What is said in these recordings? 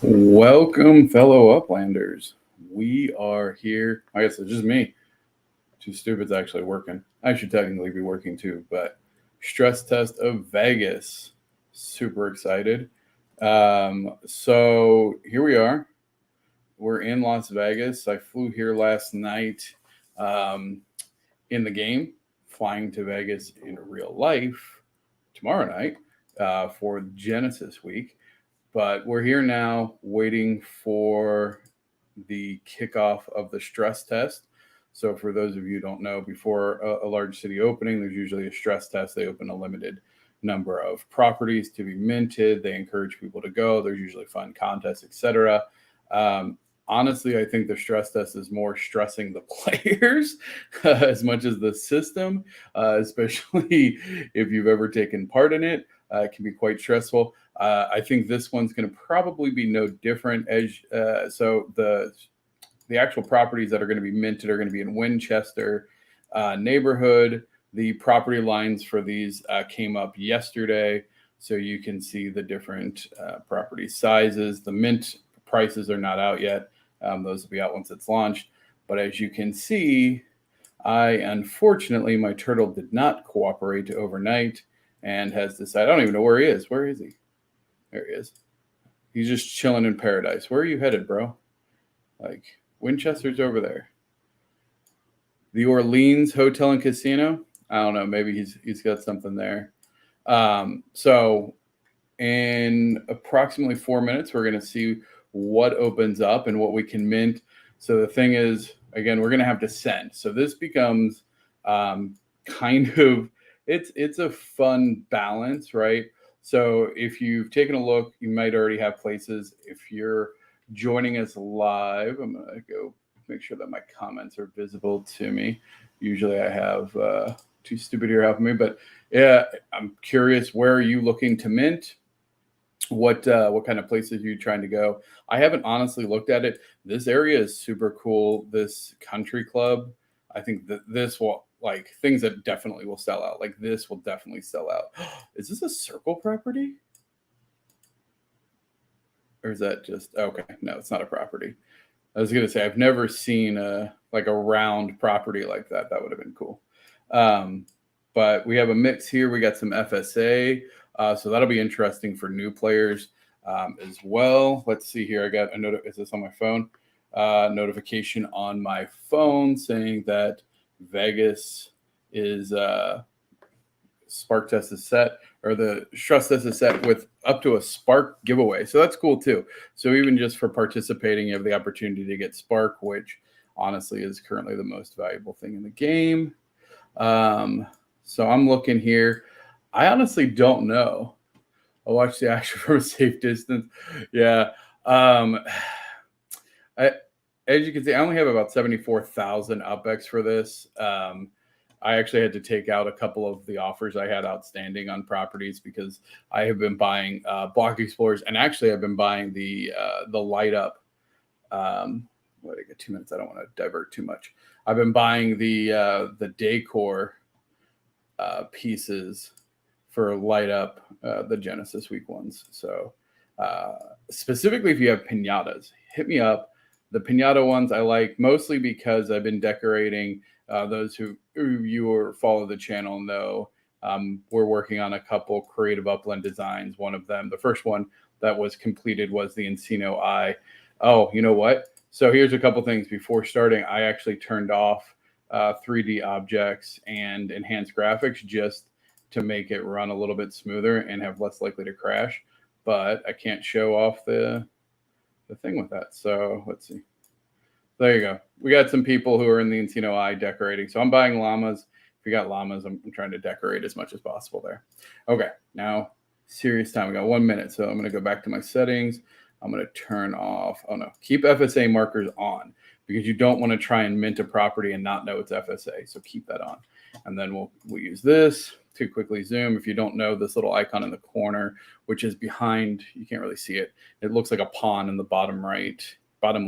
Welcome, fellow Uplanders. We are here. I guess it's just me. Too stupid's actually working. I should technically be working too, but stress test of Vegas. Super excited. So here we are. We're in Las Vegas. I flew here last night um, in the game, flying to Vegas in real life tomorrow night for Genesis week. But we're here now waiting for the kickoff of the stress test. So, for those of you who don't know, before a large city opening, there's usually a stress test. They open a limited number of properties to be minted. They encourage people to go. There's usually fun contests, etc. Um, Honestly, I think the stress test is more stressing the players as much as the system, especially if you've ever taken part in it. It can be quite stressful. I think this one's going to probably be no different. So the actual properties that are going to be minted are going to be in Winchester neighborhood. The property lines for these came up yesterday, so you can see the different property sizes. The mint prices are not out yet. Those will be out once it's launched. But as you can see, unfortunately, my turtle did not cooperate overnight and has decided, I don't even know where he is. Where is he? There he is. He's just chilling in paradise. Where are you headed, bro? Like, Winchester's over there. The Orleans Hotel and Casino. I don't know. Maybe he's got something there. So in approximately 4 minutes, we're going to see what opens up and what we can mint. So the thing is, again, we're going to have to send. So this becomes kind of it's a fun balance, right? So if you've taken a look, you might already have places. If you're joining us live, I'm going to go make sure that my comments are visible to me. Usually I have Too Stupid here helping me, but yeah, I'm curious, where are you looking to mint? What kind of places are you trying to go? I haven't honestly looked at it. This area is super cool. This country club, I think that this will, like, things that definitely will sell out. Like, this will definitely sell out. Is this a circle property? Or is that just okay? No, it's not a property. I was gonna say I've never seen a round property like that. That would have been cool. But we have a mix here. We got some FSA, so that'll be interesting for new players as well. Let's see here. I got a note. Is this on my phone? Notification on my phone saying that Vegas is Spark test is set, or the stress test is set with up to a Spark giveaway. So that's cool too. So even just for participating, you have the opportunity to get Spark, which honestly is currently the most valuable thing in the game. So I'm looking here. I honestly don't know. I'll watch the action from a safe distance. Yeah. As you can see, I only have about 74,000 UpX for this. I actually had to take out a couple of the offers I had outstanding on properties because I have been buying block explorers, and actually I've been buying the light up. Wait, I get 2 minutes. I don't want to divert too much. I've been buying the decor pieces for light up the Genesis week ones. So specifically, if you have pinatas, hit me up. The pinata ones I like mostly because I've been decorating. Those who you or follow the channel know we're working on a couple creative upland designs. One of them, the first one that was completed, was the Encino Eye. Oh, you know what? So here's a couple things before starting. I actually turned off 3D objects and enhanced graphics just to make it run a little bit smoother and have less likely to crash. But I can't show off the thing with that. So let's see. There you go. We got some people who are in the Encino Eye decorating. So I'm buying llamas. If you got llamas, I'm trying to decorate as much as possible there. Okay, now serious time. We got 1 minute. So I'm going to go back to my settings. I'm going to turn off. Oh no, keep FSA markers on because you don't want to try and mint a property and not know it's FSA. So keep that on. And then we'll use this to quickly zoom. If you don't know, this little icon in the corner, which is behind, you can't really see it. It looks like a pawn in the bottom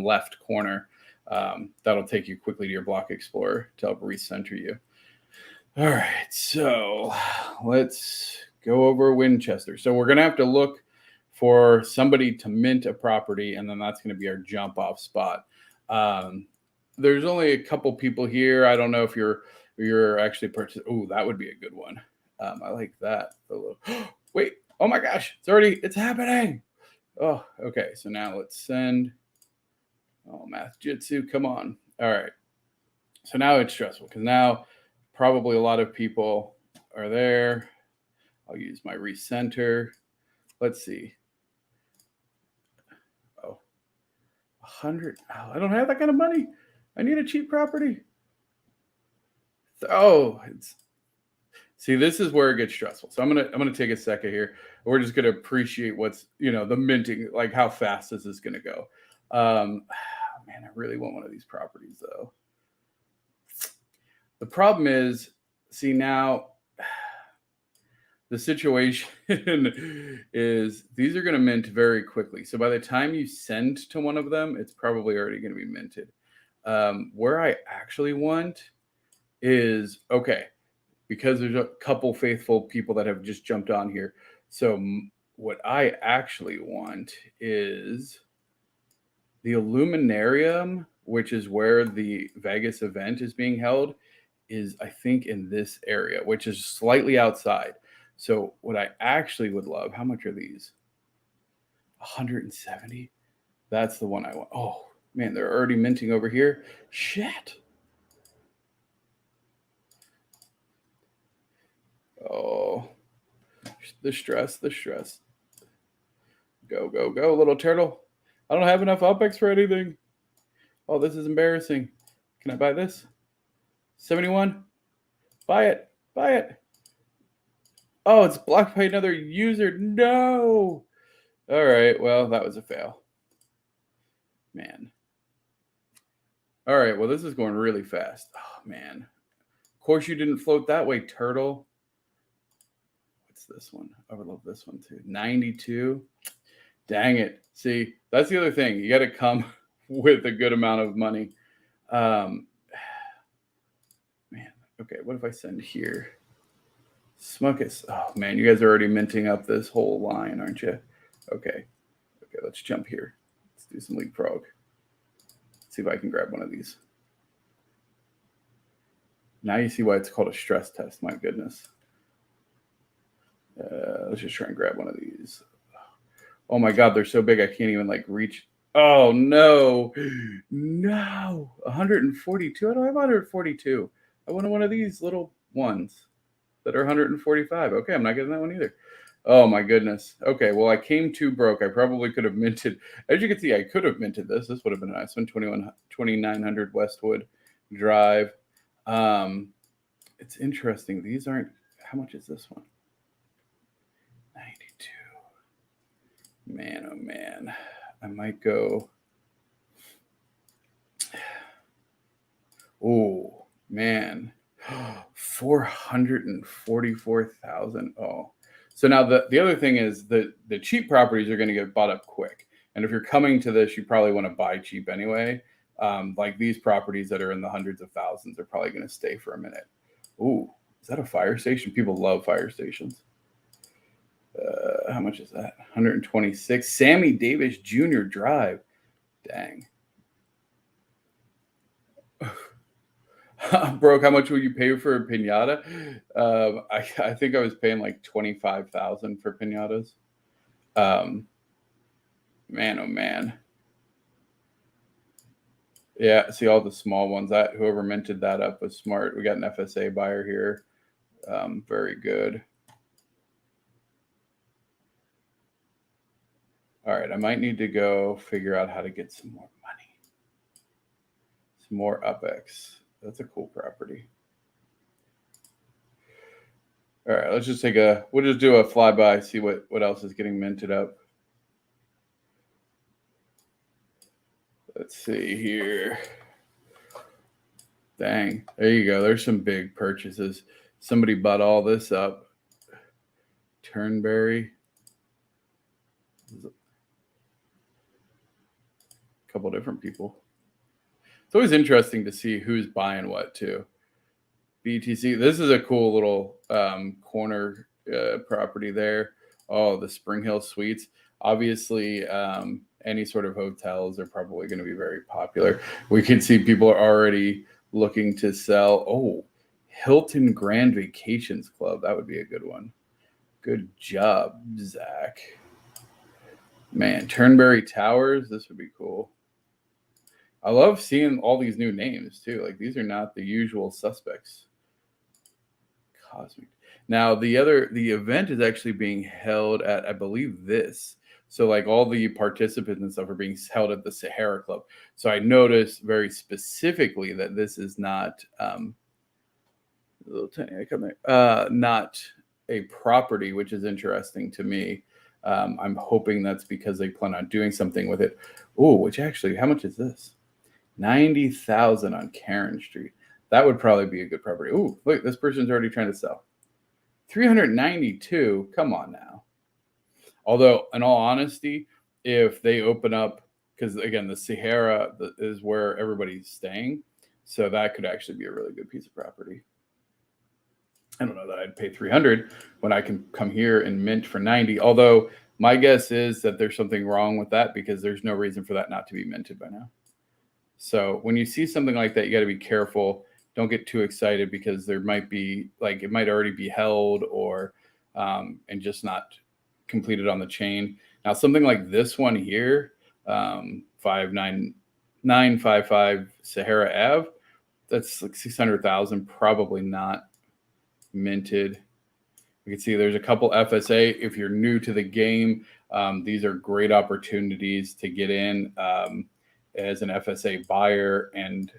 left corner. That'll take you quickly to your block explorer to help recenter you. All right, so let's go over Winchester. So we're going to have to look for somebody to mint a property, and then that's going to be our jump off spot. There's only a couple people here. I don't know if you're actually Oh, that would be a good one. I like that. Wait, oh my gosh, it's happening. Oh, okay. So now let's send. Oh, math jitsu, come on. All right. So now it's stressful because now probably a lot of people are there. I'll use my recenter. Let's see. Oh, 100. Oh, I don't have that kind of money. I need a cheap property. Oh, see, this is where it gets stressful. So I'm gonna take a second here. We're just gonna appreciate what's the minting, like how fast this is gonna go. Man, I really want one of these properties though. The problem is, see now, the situation is these are going to mint very quickly. So by the time you send to one of them, it's probably already going to be minted. Where I actually want is, okay, because there's a couple faithful people that have just jumped on here. So what I actually want is the Illuminarium, which is where the Vegas event is being held, is I think in this area, which is slightly outside. So what I actually would love, how much are these? 170. That's the one I want. Oh man, they're already minting over here. Shit. Oh, the stress. Go, go, go, little turtle. I don't have enough UPX for anything. Oh, this is embarrassing. Can I buy this? 71. Buy it. Oh, it's blocked by another user. No. All right. Well, that was a fail. Man. All right. Well, this is going really fast. Oh, man. Of course, you didn't float that way, turtle. What's this one? I would love this one too. 92. Dang it. See, that's the other thing. You got to come with a good amount of money. Man. Okay. What if I send here? Smuckus. Oh, man. You guys are already minting up this whole line, aren't you? Okay. Let's jump here. Let's do some leapfrog. Let's see if I can grab one of these. Now you see why it's called a stress test. My goodness. Let's just try and grab one of these. Oh my God, they're so big I can't even reach. Oh no. 142. I don't have 142. I wanted one of these little ones that are 145. Okay, I'm not getting that one either. Oh my goodness. Okay, well, I came too broke. I probably could have minted. As you can see, I could have minted this. This would have been a nice one. 2900 Westwood Drive. It's interesting. These aren't. How much is this one? 92. Man, oh man. I might go. Oh man. 444,000. Oh. So now the other thing is the cheap properties are going to get bought up quick. And if you're coming to this, you probably want to buy cheap anyway. Like these properties that are in the hundreds of thousands are probably going to stay for a minute. Ooh, is that a fire station? People love fire stations. How much is that? 126. Sammy Davis Jr. Drive. Dang. Broke. How much will you pay for a pinata? I think I was paying like 25,000 for pinatas. Man, oh man. Yeah, see all the small ones. That whoever minted that up was smart. We got an FSA buyer here. Very good. All right, I might need to go figure out how to get some more money. Some more UPX. That's a cool property. All right, we'll just do a flyby, see what else is getting minted up. Let's see here. Dang, there you go. There's some big purchases. Somebody bought all this up. Turnberry. A couple different people. It's always interesting to see who's buying what too. BTC. This is a cool little corner property there. Oh, the Spring Hill Suites. Obviously, any sort of hotels are probably going to be very popular. We can see people are already looking to sell. Oh, Hilton Grand Vacations Club. That would be a good one. Good job, Zach. Man, Turnberry Towers. This would be cool. I love seeing all these new names too. Like these are not the usual suspects. Cosmic. Now the event is actually being held at, I believe, this. So like all the participants and stuff are being held at the Sahara Club. So I noticed very specifically that this is not a little tiny, not a property, which is interesting to me. I'm hoping that's because they plan on doing something with it. Oh, which actually, how much is this? 90,000 on Karen Street. That would probably be a good property. Oh, look, this person's already trying to sell. 392. Come on now. Although, in all honesty, if they open up, because again, the Sahara is where everybody's staying, so that could actually be a really good piece of property. I don't know that I'd pay 300 when I can come here and mint for 90. Although my guess is that there's something wrong with that because there's no reason for that not to be minted by now. So when you see something like that, you got to be careful. Don't get too excited because there might be like it might already be held or and just not completed on the chain. Now something like this one here, 59955 Sahara Ave, that's like 600,000, probably not minted. You can see there's a couple FSA. If you're new to the game, these are great opportunities to get in as an FSA buyer and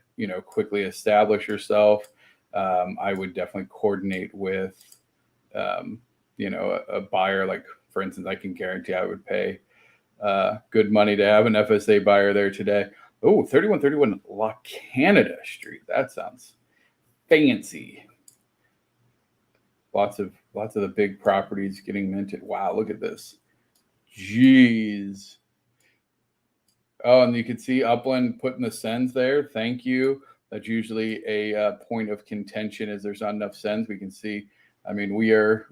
quickly establish yourself. I would definitely coordinate with a buyer. Like for instance, I can guarantee I would pay good money to have an FSA buyer there today. Oh, 3131 La Canada Street. That sounds fancy. Lots of the big properties getting minted. Wow, look at this. Jeez. Oh, and you can see Upland putting the sends there. Thank you. That's usually a point of contention is there's not enough sends. We can see, I mean, we are,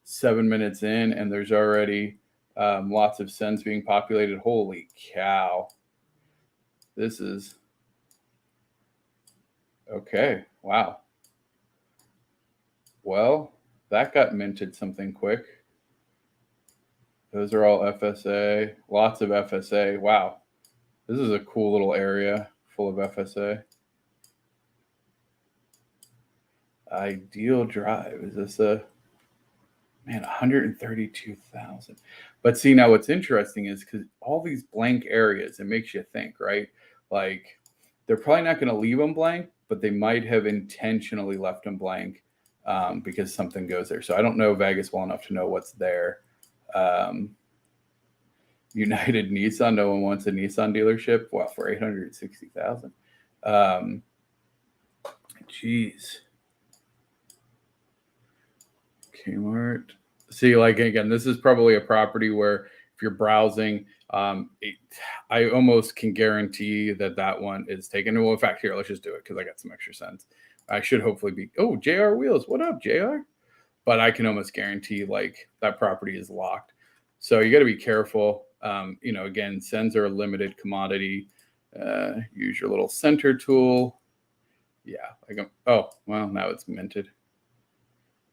7 minutes in and there's already lots of sends being populated. Holy cow. This is, okay, wow. Well, that got minted something quick. Those are all FSA, lots of FSA. Wow. This is a cool little area full of FSA. Ideal Drive. Is this a, man, 132,000. But see, now what's interesting is because all these blank areas, it makes you think, right? Like they're probably not going to leave them blank, but they might have intentionally left them blank because something goes there. So I don't know Vegas well enough to know what's there. United Nissan, no one wants a Nissan dealership. Wow, for 860,000. Geez. Kmart. See, like again, this is probably a property where if you're browsing, I almost can guarantee that one is taken. Well, in fact, here, let's just do it because I got some extra cents. I should hopefully be. Oh, JR Wheels, what up, JR? But I can almost guarantee like that property is locked. So you got to be careful. Again, sends are a limited commodity. Use your little center tool. Yeah, oh, well, now it's minted.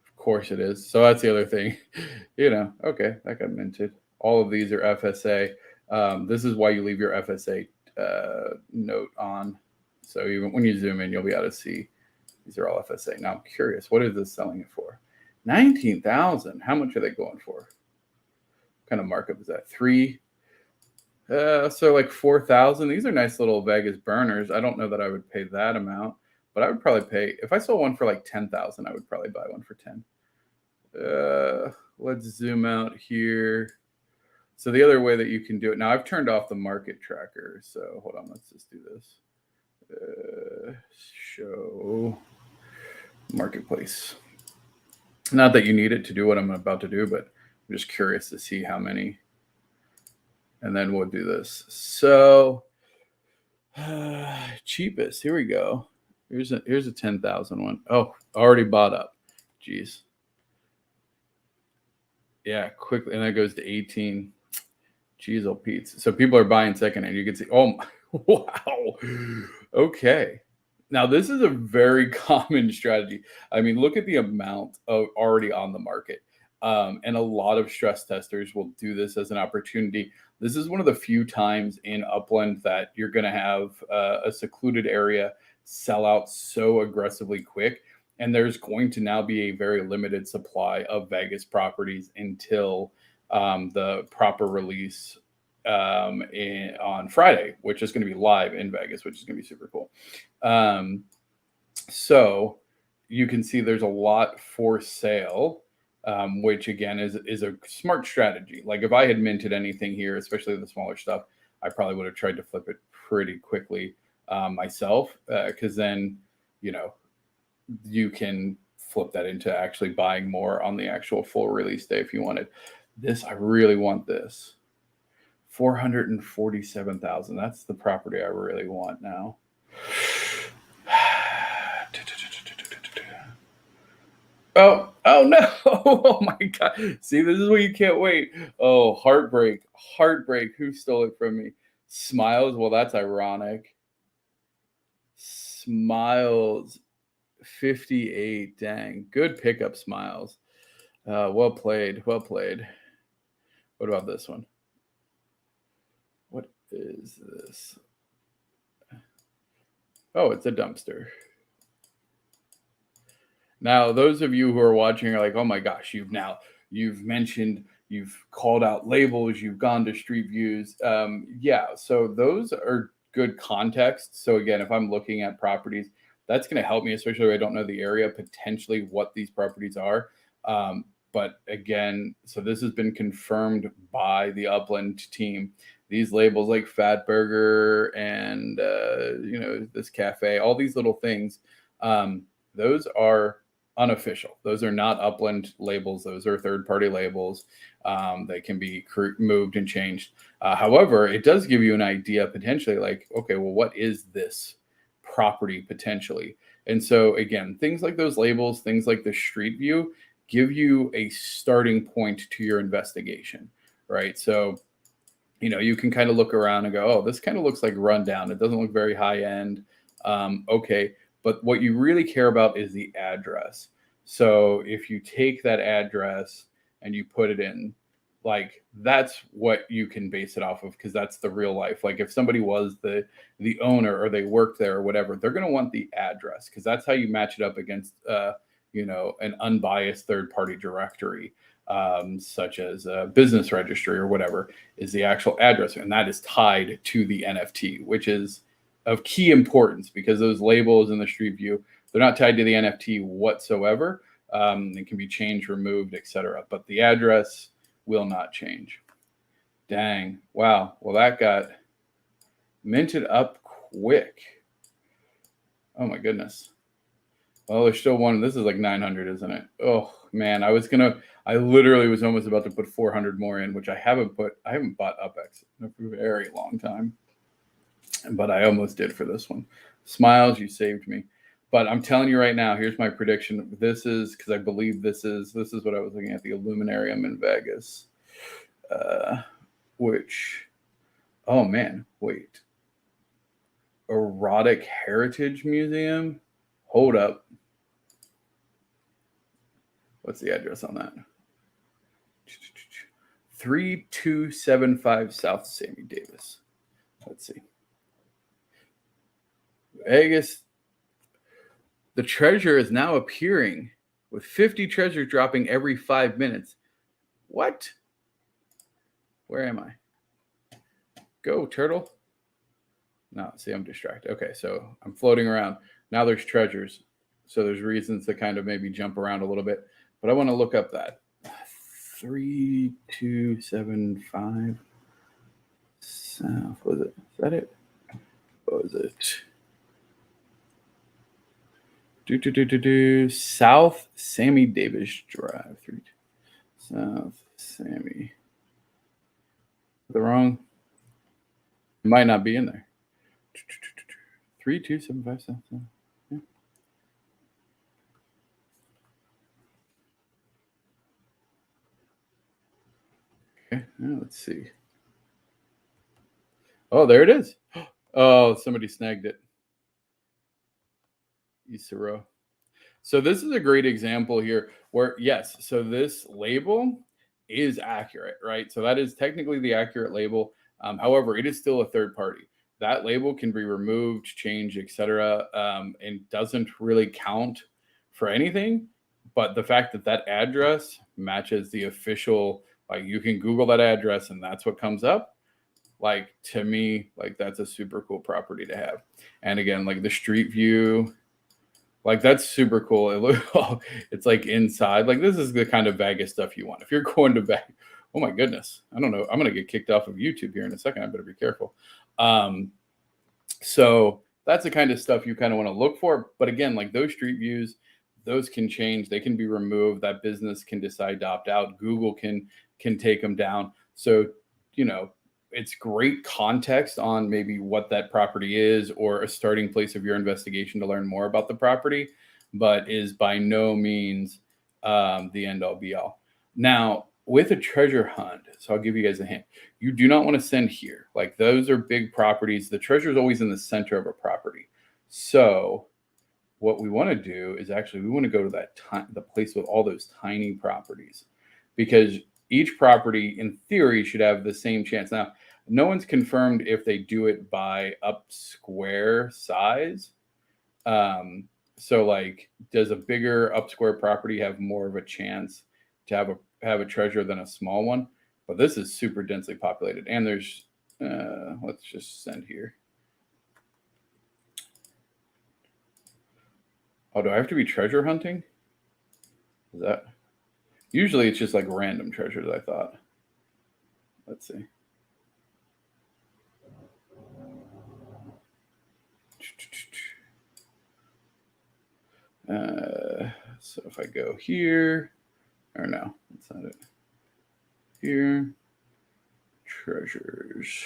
Of course it is. So that's the other thing. Okay, that got minted. All of these are FSA. This is why you leave your FSA note on. So even when you zoom in, you'll be able to see these are all FSA. Now I'm curious, what is this selling it for? 19,000. How much are they going for? What kind of markup is that? 3. So like 4,000. These are nice little Vegas burners. I don't know that I would pay that amount, but I would probably pay if I saw one for like 10,000. I would probably buy one for 10. Let's zoom out here. So the other way that you can do it now, I've turned off the market tracker. So hold on, let's just do this. Show marketplace. Not that you need it to do what I'm about to do, but I'm just curious to see how many. And then we'll do this. So cheapest. Here we go. Here's a 10,000 one. Oh, already bought up. Jeez. Yeah, quickly. And that goes to 18. Jeez, oh Pete's. So people are buying secondhand. You can see. Oh, my, wow. Okay. Now this is a very common strategy. I mean, look at the amount of already on the market, and a lot of stress testers will do this as an opportunity. This is one of the few times in Upland that you're going to have a secluded area sell out so aggressively quick, and there's going to now be a very limited supply of Vegas properties until the proper release on Friday, which is going to be live in Vegas, which is going to be super cool. So you can see there's a lot for sale, which again is a smart strategy. Like if I had minted anything here, especially the smaller stuff, I probably would have tried to flip it pretty quickly myself, because then you know you can flip that into actually buying more on the actual full release day if you wanted. This I really want this. 447,000. That's the property I really want now. Oh, oh no. Oh my God. See, this is where you can't wait. Oh, heartbreak. Heartbreak. Who stole it from me? Smiles. Well, that's ironic. Smiles 58. Dang. Good pickup, Smiles. Well played. Well played. What about this one? What is this? Oh, it's a dumpster. Now, those of you who are watching are like, oh my gosh, you've mentioned, you've called out labels, you've gone to street views. Yeah, so those are good context. So again, if I'm looking at properties, that's going to help me, especially if I don't know the area, potentially what these properties are. But again, so this has been confirmed by the Upland team. These labels like Fat Burger and this cafe, all these little things, those are unofficial. Those are not Upland labels. Those are third-party labels. They can be moved and changed. However, it does give you an idea potentially like, okay, well, what is this property potentially? And so again, things like those labels, things like the street view give you a starting point to your investigation, right? So, you can kind of look around and go, oh, this kind of looks like rundown. It doesn't look very high end. Okay. But what you really care about is the address. So if you take that address and you put it in, like that's what you can base it off of, because that's the real life. Like if somebody was the owner or they worked there or whatever, they're going to want the address, because that's how you match it up against an unbiased third party directory, such as a business registry or whatever, is the actual address, and that is tied to the NFT, which is of key importance because those labels in the street view, they're not tied to the NFT whatsoever. It can be changed, removed, etc. But the address will not change. Dang. Wow. Well, that got minted up quick. Oh my goodness. Well, there's still one. This is like 900, isn't it? Oh man, I literally was almost about to put 400 more in, which I haven't bought UpX in a very long time. But I almost did for this one. Smiles, you saved me. But I'm telling you right now, here's my prediction. This is because I believe this is what I was looking at, the Illuminarium in Vegas. Oh man, wait. Erotic Heritage Museum? Hold up. What's the address on that? 3275 South Sammy Davis. Let's see. Vegas. The treasure is now appearing with 50 treasures dropping every 5 minutes. What? Where am I? Go, turtle. No, see, I'm distracted. Okay, so I'm floating around. Now there's treasures. So there's reasons to kind of maybe jump around a little bit. But I want to look up that. 3275 South. Was it? Is that it? What was it? South Sammy Davis Drive. South Sammy. The wrong. It might not be in there. 3275 South. Yeah. Okay, now let's see. Oh, there it is. Oh, somebody snagged it. Isaro. So this is a great example here where, yes, so this label is accurate, right? So that is technically the accurate label. However, it is still a third party. That label can be removed, changed, etc., and doesn't really count for anything. But the fact that that address matches the official, like you can Google that address and that's what comes up. Like to me, like that's a super cool property to have. And again, like the street view, like that's super cool. It's like inside. Like this is the kind of Vegas stuff you want. If you're going to Vegas, oh my goodness, I don't know. I'm gonna get kicked off of YouTube here in a second. I better be careful. Um, so that's the kind of stuff you kind of want to look for. But again, like those street views, those can change. They can be removed. That business can decide to opt out. Google can take them down. So you know, it's great context on maybe what that property is or a starting place of your investigation to learn more about the property, but is by no means the end all be all. Now, with a treasure hunt, so I'll give you guys a hint. You do not want to send here. Like those are big properties. The treasure is always in the center of a property. So what we want to do is actually we want to go to that the place with all those tiny properties, because each property in theory should have the same chance. Now, no one's confirmed if they do it by up square size. So like, does a bigger up square property have more of a chance to have a treasure than a small one? But this is super densely populated, and there's let's just send here. Oh, do I have to be treasure hunting? Is that usually it's just like random treasures, I thought. Let's see. So if I go here, or no, that's not it. Here, treasures.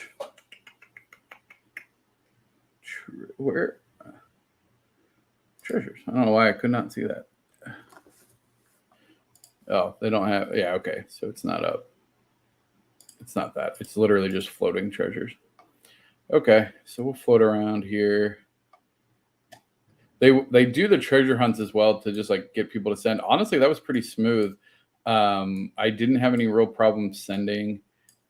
Where? Treasures. I don't know why I could not see that. Oh, they don't have. Yeah, okay. So it's not up. It's not that. It's literally just floating treasures. Okay, so we'll float around here. They do the treasure hunts as well to just like get people to send. Honestly, that was pretty smooth. I didn't have any real problem sending.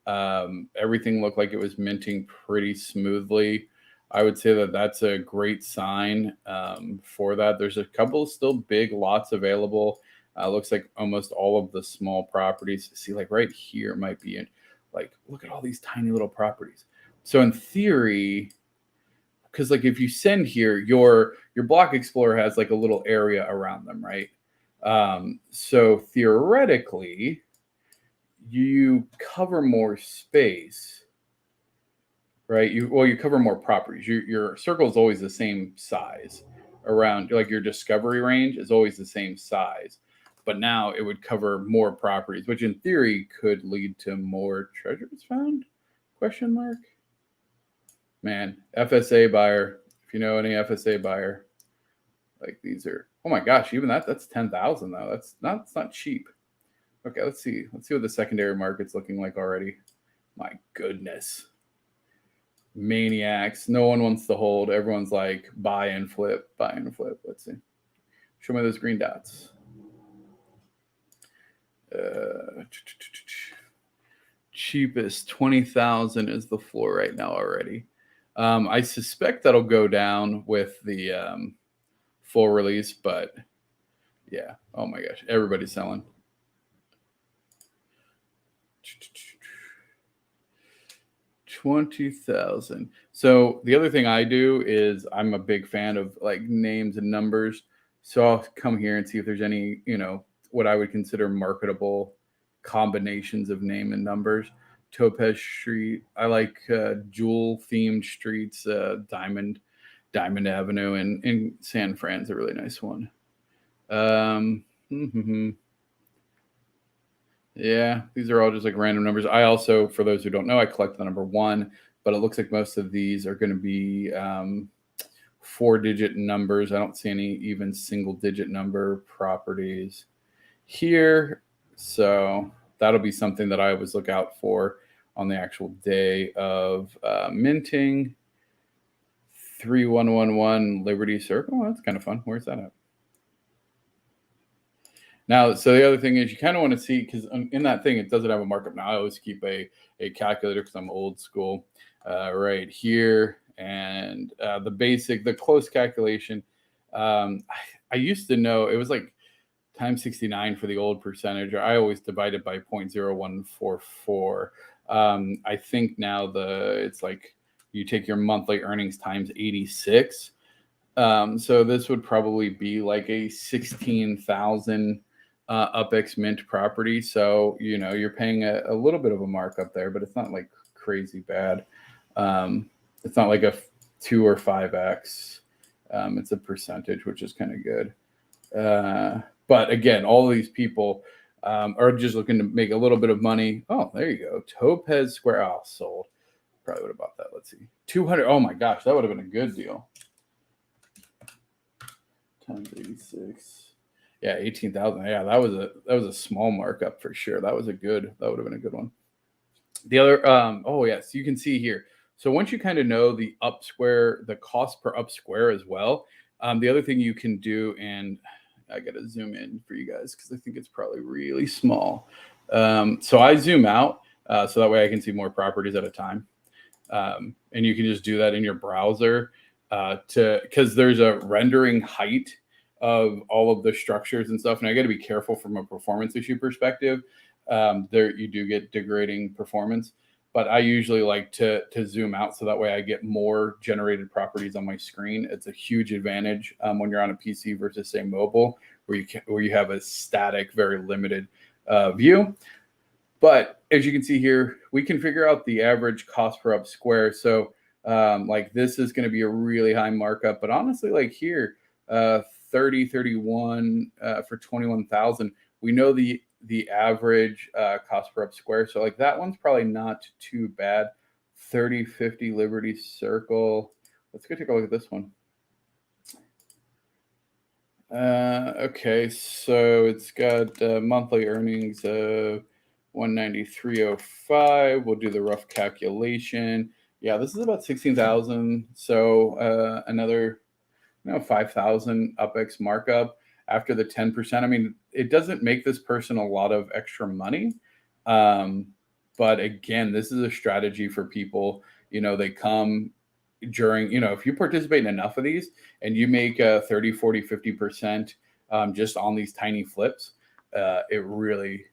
Everything looked like it was minting pretty smoothly. I would say that that's a great sign for that. There's a couple still big lots available. Looks like almost all of the small properties. See, like right here might be in. Like, look at all these tiny little properties. So in theory, because like if you send here, your block explorer has like a little area around them, right? So theoretically, you cover more space, right? You cover more properties. Your circle is always the same size around, like your discovery range is always the same size, but now it would cover more properties, which in theory could lead to more treasures found? Question mark. Man, FSA buyer. If you know any FSA buyer, like these are. Oh my gosh, even that's 10,000 though. That's not cheap. Okay, let's see. Let's see what the secondary market's looking like already. My goodness. Maniacs. No one wants to hold. Everyone's like buy and flip, buy and flip. Let's see. Show me those green dots. Cheapest 20,000 is the floor right now already. I suspect that'll go down with the full release, but yeah. Oh my gosh, everybody's selling. 20,000. So the other thing I do is I'm a big fan of like names and numbers. So I'll come here and see if there's any, what I would consider marketable combinations of name and numbers. Topaz Street. I like jewel themed streets. Diamond Avenue in San Fran's a really nice one. Yeah, these are all just like random numbers. I also, for those who don't know, I collect the number 1, but it looks like most of these are going to be 4-digit numbers. I don't see any even single-digit number properties here. So that'll be something that I always look out for. on the actual day of minting. 3111 Liberty Circle. That's kind of fun. Where's that at? Now, so the other thing is you kind of want to see, because in that thing, it doesn't have a markup. Now, I always keep a calculator because I'm old school right here. And the close calculation, I used to know it was like times 69 for the old percentage. I always divide it by 0.0144. I think now it's like you take your monthly earnings times 86. So this would probably be like a 16,000 UpX Mint property. So, you're paying a little bit of a markup there, but it's not like crazy bad. It's not like a 2 or 5x. It's a percentage, which is kind of good. But again, all of these people are just looking to make a little bit of money. Oh, there you go. Topaz Square. Oh, sold. Probably would have bought that. Let's see. 200. Oh my gosh, that would have been a good deal. Times 86. Yeah, 18,000. Yeah, that was a small markup for sure. That would have been a good one. The other, so you can see here. So once you kind of know the up square, the cost per up square as well, the other thing you can do, and I got to zoom in for you guys because I think it's probably really small. So I zoom out so that way I can see more properties at a time. And you can just do that in your browser because there's a rendering height of all of the structures and stuff. And I got to be careful from a performance issue perspective. There you do get degrading performance, but I usually like to zoom out so that way I get more generated properties on my screen. It's a huge advantage when you're on a PC versus say mobile, where you have a static, very limited view. But as you can see here, we can figure out the average cost per up square. So like this is going to be a really high markup, but honestly, like here, 31 for 21,000. We know the average cost per up square. So like that one's probably not too bad. 3050 Liberty Circle. Let's go take a look at this one. Okay, so it's got monthly earnings of 193.05. We'll do the rough calculation. Yeah, this is about 16,000. So another 5,000 UpX markup after the 10%. I mean, it doesn't make this person a lot of extra money. But again, this is a strategy for people, they come during, if you participate in enough of these and you make 30, 40, 50% just on these tiny flips, it really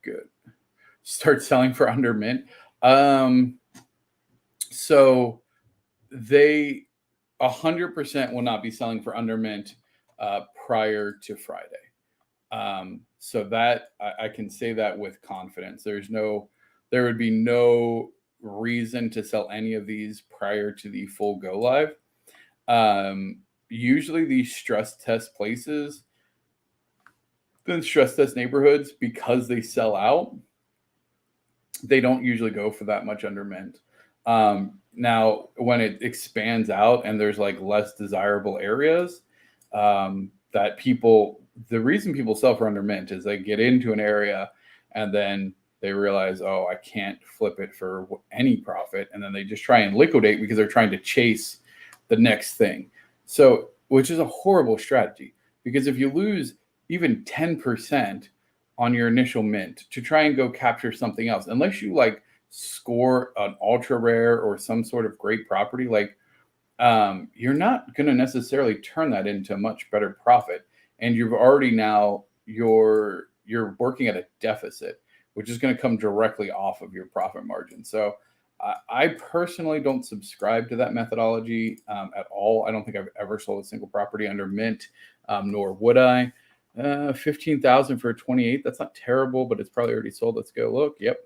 good. Start selling for under mint. So they 100% will not be selling for under mint prior to Friday. So that I can say that with confidence. There would be no reason to sell any of these prior to the full go live. Usually these stress test places, the stress test neighborhoods, because they sell out, they don't usually go for that much under mint. Now, when it expands out and there's like less desirable areas, the reason people sell for under mint is they get into an area and then they realize, oh, I can't flip it for any profit. And then they just try and liquidate because they're trying to chase the next thing. So, which is a horrible strategy, because if you lose even 10% on your initial mint to try and go capture something else, unless you like score an ultra rare or some sort of great property, like you're not going to necessarily turn that into a much better profit. And you've already now you're working at a deficit, which is going to come directly off of your profit margin. So I personally don't subscribe to that methodology at all. I don't think I've ever sold a single property under mint, nor would I. 15,000 for 28. That's not terrible, but it's probably already sold. Let's go look. Yep.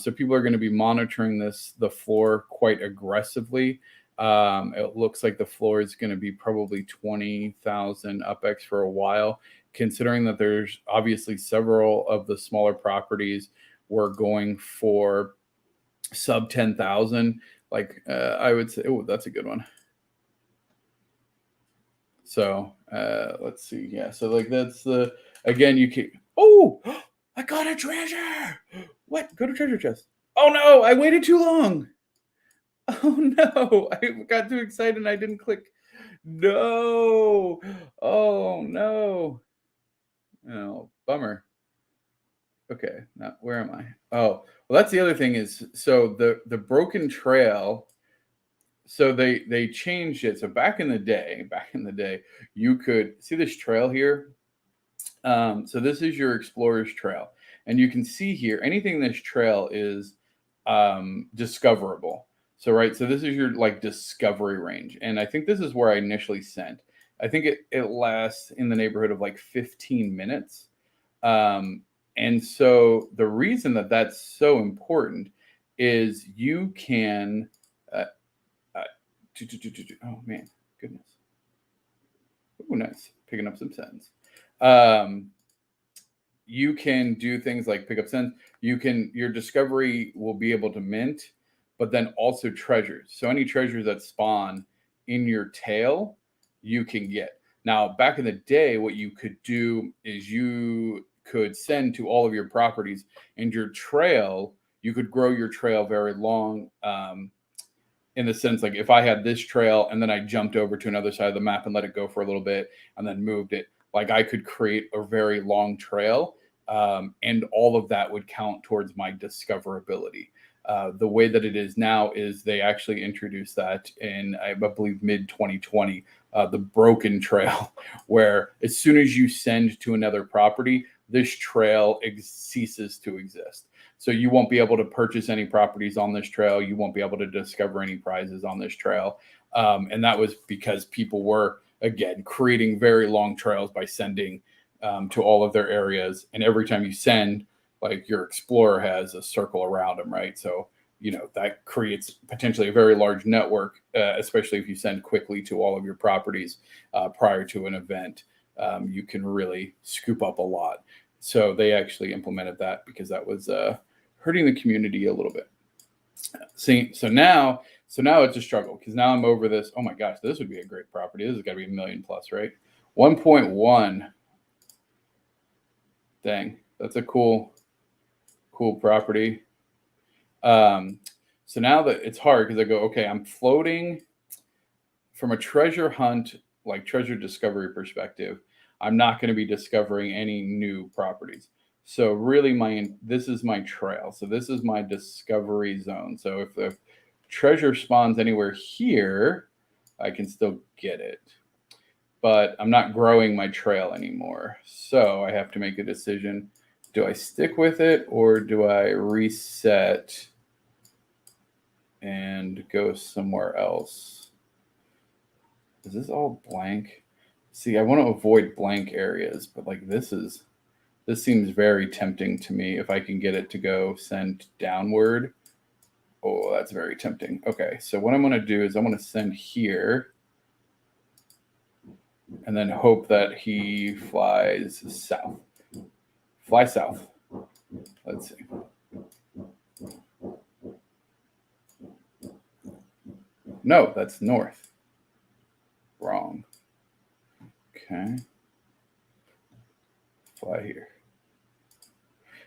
So people are going to be monitoring the floor quite aggressively. It looks like the floor is going to be probably 20,000 UpX for a while, considering that there's obviously several of the smaller properties were going for sub 10,000. Like I would say, oh, that's a good one. So let's see. Yeah. So like again, you can, oh, I got a treasure. What? Go to treasure chest. Oh no, I waited too long. Oh no, I got too excited and I didn't click. No. Oh no. Oh, bummer. Okay, now where am I? Oh, well, that's the other thing is so the broken trail. So they changed it. So back in the day, you could see this trail here. So this is your explorer's trail, and you can see here anything in this trail is discoverable. So right, so this is your like discovery range, and I think this is where I initially sent. I think it lasts in the neighborhood of like 15 minutes. Um, and so the reason that that's so important is you can. Uh, uh, oh man, goodness. Oh, nice. Picking up some sense. Um, you can do things like pick up sends. Your discovery will be able to mint, but then also treasures. So any treasures that spawn in your tail, you can get. Now, back in the day, what you could do is you could send to all of your properties, and your trail, you could grow your trail very long. In the sense, like if I had this trail and then I jumped over to another side of the map and let it go for a little bit and then moved it, like I could create a very long trail, and all of that would count towards my discoverability. The way that it is now is they actually introduced that in, I believe, mid 2020, the broken trail, where as soon as you send to another property, this trail ceases to exist. So you won't be able to purchase any properties on this trail. You won't be able to discover any prizes on this trail. And that was because people were, again, creating very long trails by sending to all of their areas. And every time you send, like your explorer has a circle around them, right? So, that creates potentially a very large network, especially if you send quickly to all of your properties prior to an event. You can really scoop up a lot. So they actually implemented that because that was hurting the community a little bit. See, so now it's a struggle because now I'm over this. Oh my gosh, this would be a great property. This has got to be 1,000,000 plus, right? 1.1. Dang, that's a cool property. So now that it's hard because I go, okay, I'm floating from a treasure hunt, like treasure discovery perspective. I'm not going to be discovering any new properties. So really this is my trail. So this is my discovery zone. So if the treasure spawns anywhere here, I can still get it. But I'm not growing my trail anymore. So I have to make a decision. Do I stick with it or do I reset and go somewhere else? Is this all blank? See, I want to avoid blank areas, but like this seems very tempting to me if I can get it to go send downward. Oh, that's very tempting. Okay, so what I'm going to do is I'm going to send here and then hope that he flies south. Fly south. Let's see. No, that's north. Wrong. Okay. Fly here.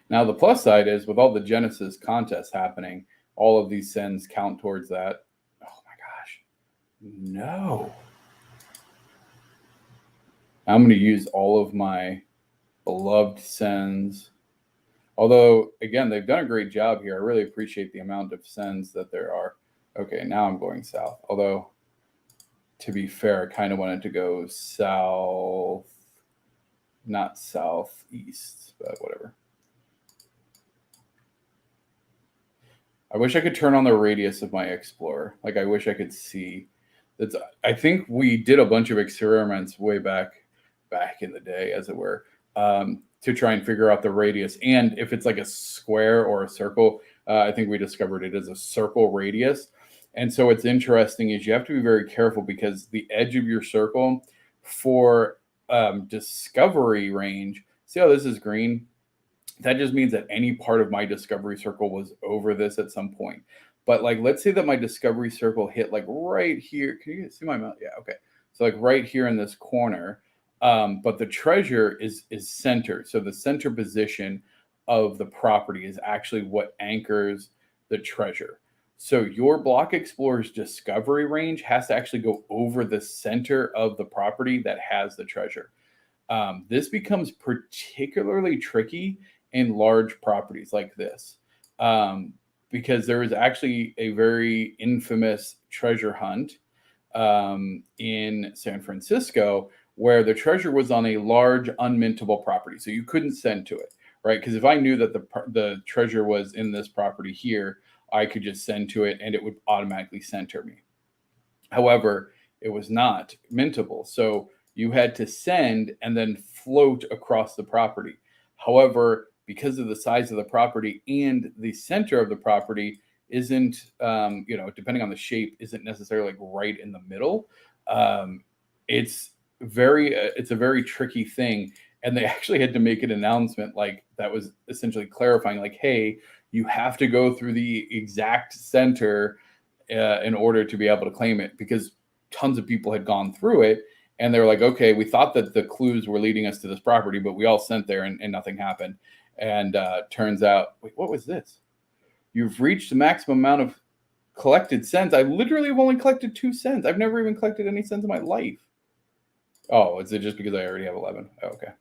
Now, the plus side is with all the Genesis contests happening, all of these sends count towards that. Oh my gosh. No. I'm going to use all of my beloved sends. Although, again, they've done a great job here. I really appreciate the amount of sends that there are. Okay, now I'm going south. Although, to be fair, I kind of wanted to go south, not southeast, but whatever. I wish I could turn on the radius of my Explorer. Like, I wish I could see. I think we did a bunch of experiments way back in the day, as it were, to try and figure out the radius. And if it's like a square or a circle, I think we discovered it as a circle radius. And so what's interesting is you have to be very careful because the edge of your circle for discovery range, see how this is green? That just means that any part of my discovery circle was over this at some point. But like, let's say that my discovery circle hit like right here. Can you see my mouse? Yeah, okay. So like right here in this corner, but the treasure is centered. So the center position of the property is actually what anchors the treasure. So your block explorer's discovery range has to actually go over the center of the property that has the treasure. This becomes particularly tricky in large properties like this, um, because there was actually a very infamous treasure hunt in San Francisco where the treasure was on a large unmintable property, so you couldn't send to it, right? Because if I knew that the treasure was in this property here, I could just send to it and it would automatically center me. However, it was not mintable. So you had to send and then float across the property. However, because of the size of the property and the center of the property isn't, depending on the shape, isn't necessarily like right in the middle. Um, it's it's a very tricky thing. And they actually had to make an announcement like that was essentially clarifying, like, hey, you have to go through the exact center in order to be able to claim it, because tons of people had gone through it and they were like, okay, we thought that the clues were leading us to this property, but we all sent there and nothing happened. And turns out, wait, what was this? You've reached the maximum amount of collected cents. I literally have only collected 2 cents. I've never even collected any cents in my life. Oh, is it just because I already have 11? Oh, okay.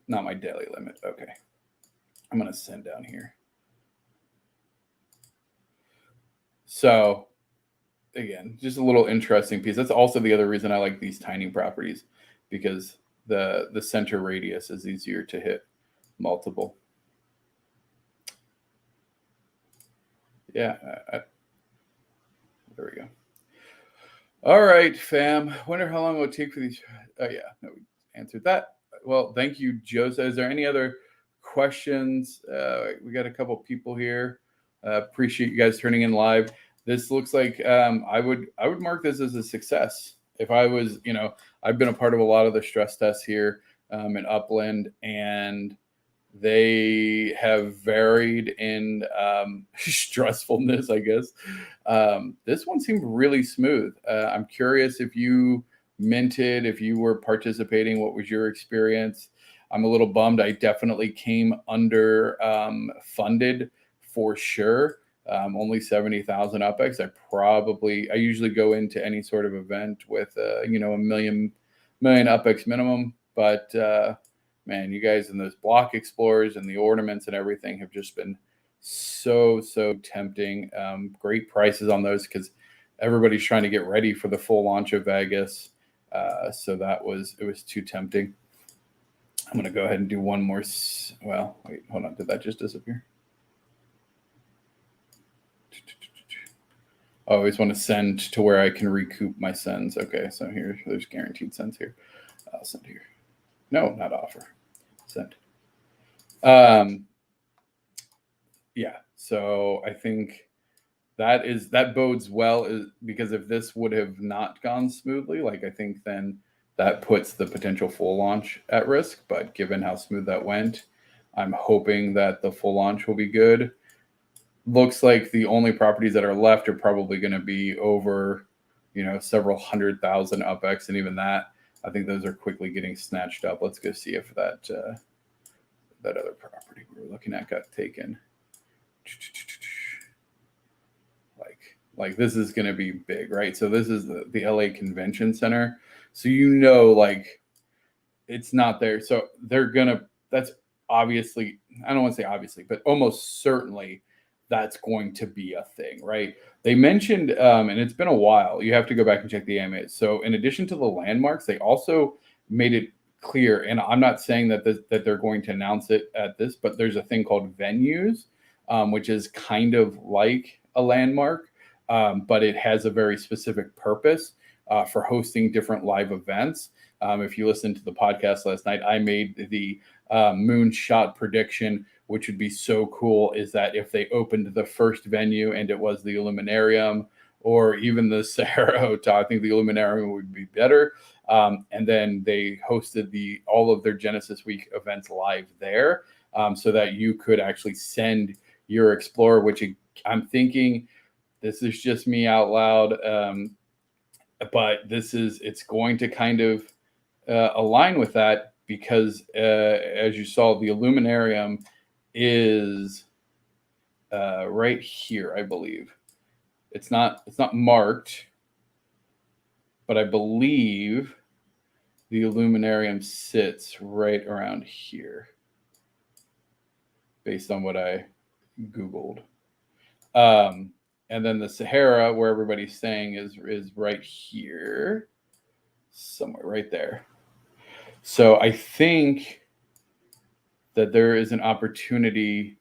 Not my daily limit. Okay. I'm going to send down here. So again, just a little interesting piece. That's also the other reason I like these tiny properties, because the center radius is easier to hit multiple. Yeah, there we go. All right, fam. Wonder how long it will take for these. Oh yeah, no, we answered that. Well, thank you, Joseph. Is there any other questions? We got a couple people here. Appreciate you guys turning in live. This looks like I would mark this as a success. If I was, I've been a part of a lot of the stress tests here in Upland, and they have varied in stressfulness, I guess. This one seemed really smooth. I'm curious if you minted, if you were participating, what was your experience? I'm a little bummed. I definitely came under funded for sure. Only 70,000 UpX. I usually go into any sort of event with a million UpX minimum, but man, you guys in those block explorers and the ornaments and everything have just been so tempting. Great prices on those because everybody's trying to get ready for the full launch of Vegas. So it was too tempting. I'm going to go ahead and do one more. Well, wait, hold on. Did that just disappear? I always want to send to where I can recoup my sends. Okay, so there's guaranteed sends here. I'll send here. No, not offer. Send. Yeah, so I think that bodes well, because if this would have not gone smoothly, like I think then that puts the potential full launch at risk. But given how smooth that went, I'm hoping that the full launch will be good. Looks like the only properties that are left are probably going to be over, several 100,000 UpX, and even that, I think those are quickly getting snatched up. Let's go see if that other property we were looking at got taken. Like this is going to be big, right? So this is the LA Convention Center. So like it's not there. So that's obviously, I don't want to say obviously, but almost certainly that's going to be a thing, right? They mentioned, and it's been a while, you have to go back and check the AMAs. So in addition to the landmarks, they also made it clear, and I'm not saying that they're going to announce it at this, but there's a thing called venues, which is kind of like a landmark, but it has a very specific purpose for hosting different live events. If you listened to the podcast last night, I made the moonshot prediction, which would be so cool, is that if they opened the first venue and it was the Illuminarium or even the Sahara Hotel, I think the Illuminarium would be better. And then they hosted all of their Genesis Week events live there, so that you could actually send your Explorer, which I'm thinking, this is just me out loud, but it's going to kind of align with that. because as you saw, the Illuminarium is right here, I believe. It's not marked, but I believe the Illuminarium sits right around here, based on what I Googled. And then the Sahara, where everybody's staying, is right here, somewhere right there. So I think that there is an opportunity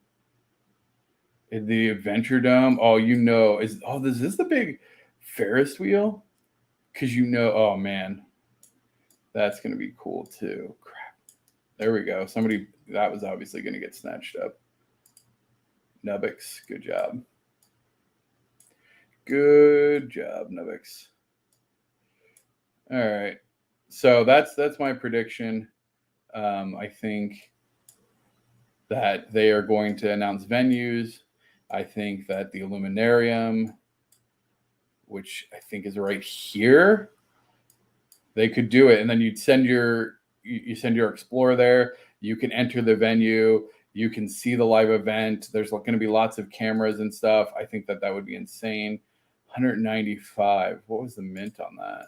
in the Adventure Dome. Oh, is this the big Ferris wheel? Because oh man, that's gonna be cool too. Crap. There we go. That was obviously gonna get snatched up. Nubbix, good job. Good job, Nubbix. All right. So that's my prediction. I think that they are going to announce venues. I think that the Illuminarium, which I think is right here, they could do it. And then you send your Explorer there. You can enter the venue. You can see the live event. There's going to be lots of cameras and stuff. I think that would be insane. 195. What was the mint on that?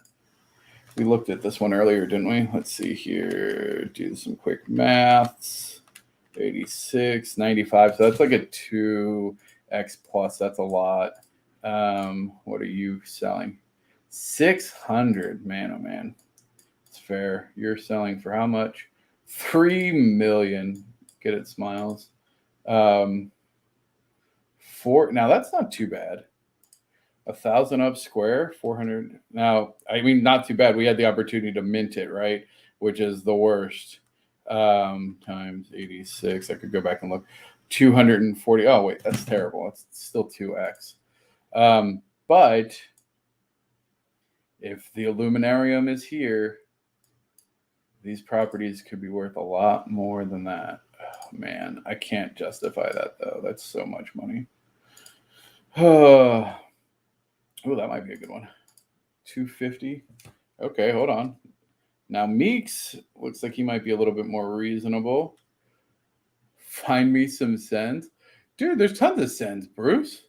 We looked at this one earlier, didn't we? Let's see here. Do some quick maths. 86, 95. So that's like a 2x plus. That's a lot. What are you selling? 600. Man, oh man. It's fair. You're selling for how much? 3 million. Get it, Smiles. Now that's not too bad. 1,000 up square, 400. Now, I mean, not too bad. We had the opportunity to mint it, right? Which is the worst. Times 86. I could go back and look. 240. Oh, wait, that's terrible. It's still 2x. But if the Illuminarium is here, these properties could be worth a lot more than that. Oh, man, I can't justify that, though. That's so much money. Oh, that might be a good one. 250. Okay, hold on. Now, Meeks looks like he might be a little bit more reasonable. Find me some cents. Dude, there's tons of cents, Bruce.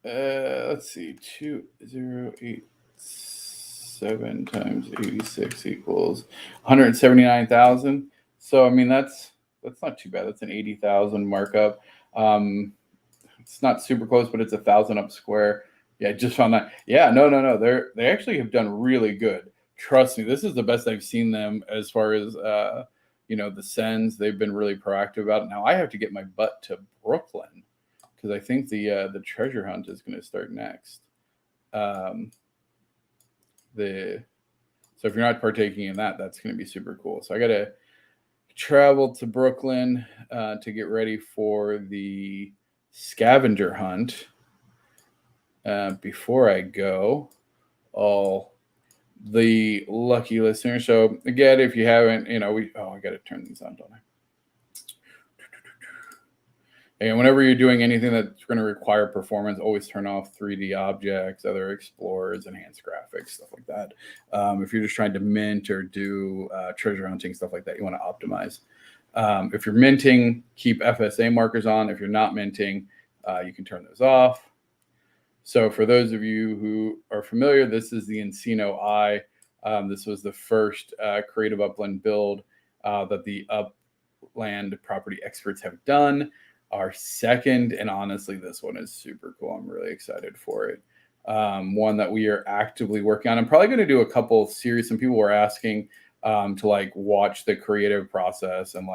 Let's see. 2087 times 86 equals 179,000. So, I mean, that's not too bad. That's an 80,000 markup. It's not super close, but it's 1,000 up square. Yeah, just found that. Yeah, no. They actually have done really good. Trust me, this is the best I've seen them as far as the sends. They've been really proactive about it. Now I have to get my butt to Brooklyn because I think the treasure hunt is going to start next. So if you're not partaking in that, that's going to be super cool. So I got to travel to Brooklyn to get ready for the scavenger hunt. Before I go, all the lucky listeners. So again, if you haven't, I got to turn these on, don't I? And whenever you're doing anything that's going to require performance, always turn off 3D objects, other explorers, enhanced graphics, stuff like that. If you're just trying to mint or do treasure hunting, stuff like that, you want to optimize. If you're minting, keep FSA markers on. If you're not minting, you can turn those off. So for those of you who are familiar, this is the Encino Eye. This was the first creative upland build that the upland property experts have done. Our second, and honestly, this one is super cool. I'm really excited for it. One that we are actively working on. I'm probably going to do a couple series. Some people were asking to watch the creative process and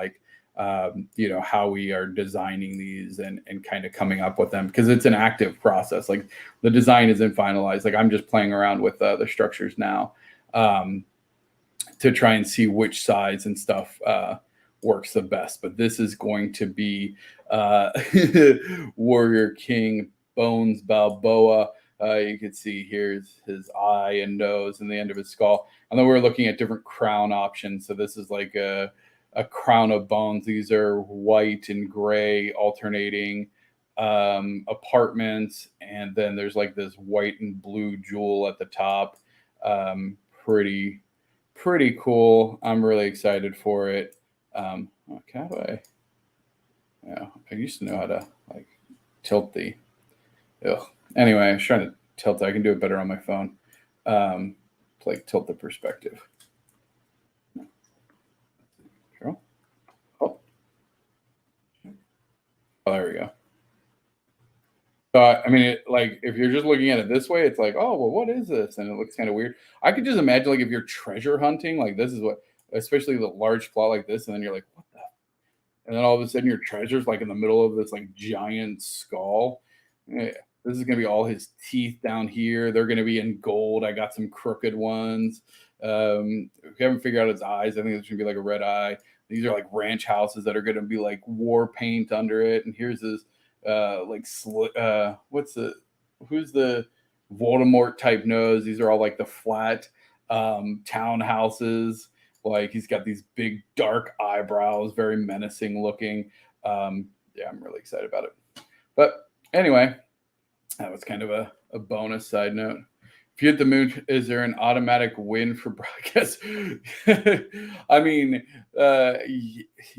how we are designing these and kind of coming up with them, because it's an active process. Like the design isn't finalized. Like I'm just playing around with the structures now to try and see which size and stuff works the best. But this is going to be Warrior King Bones Balboa. You can see here's his eye and nose and the end of his skull. And then we're looking at different crown options. So this is like a crown of bones. These are white and gray alternating apartments. And then there's like this white and blue jewel at the top. Pretty pretty cool. I'm really excited for it. Okay, how do I? Yeah, I used to know how to like tilt the. Ugh. Anyway, I was trying to tilt it. I can do it better on my phone. To like tilt the perspective. Sure. Oh, oh, there we go. So I mean, like if you're just looking at it this way, it's like, oh well, what is this? And it looks kind of weird. I could just imagine like if you're treasure hunting, like this is what, especially the large plot like this, and then you're like, what the? And then all of a sudden your treasure's like in the middle of this like giant skull. Yeah, this is gonna be all his teeth down here. They're gonna be in gold. I got some crooked ones. We haven't figured out his eyes. I think it's gonna be like a red eye. These are like ranch houses that are gonna be like war paint under it. And here's his what's the who's the Voldemort type nose. These are all like the flat townhouses. Like he's got these big dark eyebrows, very menacing looking. Yeah, I'm really excited about it. But anyway, that was kind of a bonus side note. If you hit the moon, is there an automatic win for broadcast? I mean,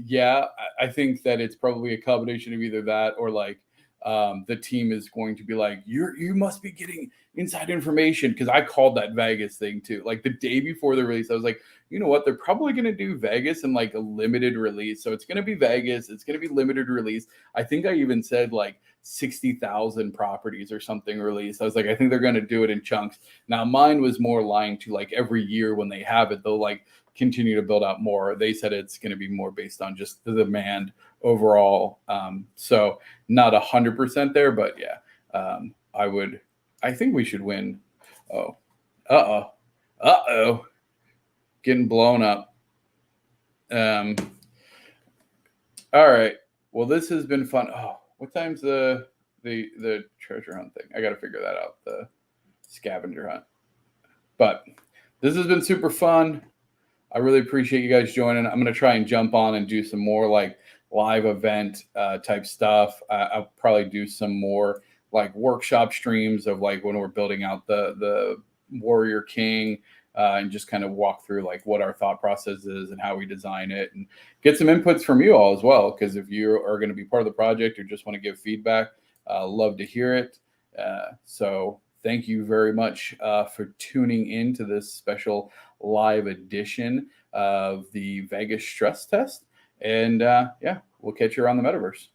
yeah, I think that it's probably a combination of either that or like the team is going to be like, you must be getting inside information because I called that Vegas thing too. Like the day before the release, I was like, you know what? They're probably going to do Vegas in like a limited release. So it's going to be Vegas. It's going to be limited release. I think I even said like 60,000 properties or something released. I was like, I think they're going to do it in chunks. Now, mine was more lying to like every year when they have it, they'll like continue to build out more. They said it's going to be more based on just the demand overall. So not 100% there, but yeah, I think we should win. Oh, uh-oh, getting blown up. All right. Well, this has been fun. Oh, what time's the treasure hunt thing? I got to figure that out. The scavenger hunt. But this has been super fun. I really appreciate you guys joining. I'm going to try and jump on and do some more like live event type stuff. I'll probably do some more like workshop streams of like when we're building out the Warrior King and just kind of walk through like what our thought process is and how we design it and get some inputs from you all as well. Because if you are going to be part of the project or just want to give feedback, love to hear it. So thank you very much for tuning in to this special live edition of the Vegas stress test. And yeah, we'll catch you around the metaverse.